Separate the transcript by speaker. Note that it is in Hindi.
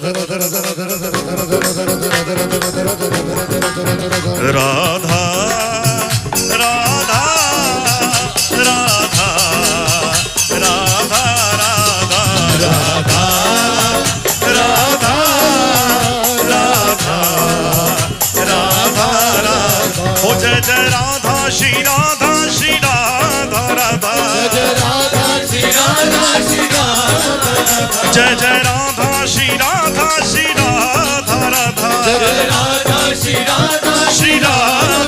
Speaker 1: राधा राधा राधा राधा राधा राधा राधा राधा राधा ओ जय जय राधा श्री राधा श्री राधा राधा जय राधा श्री राधा श्री राधा जय जय राधा श्री राधा श्री राधा राधा जय राधा श्री राधा श्री राधा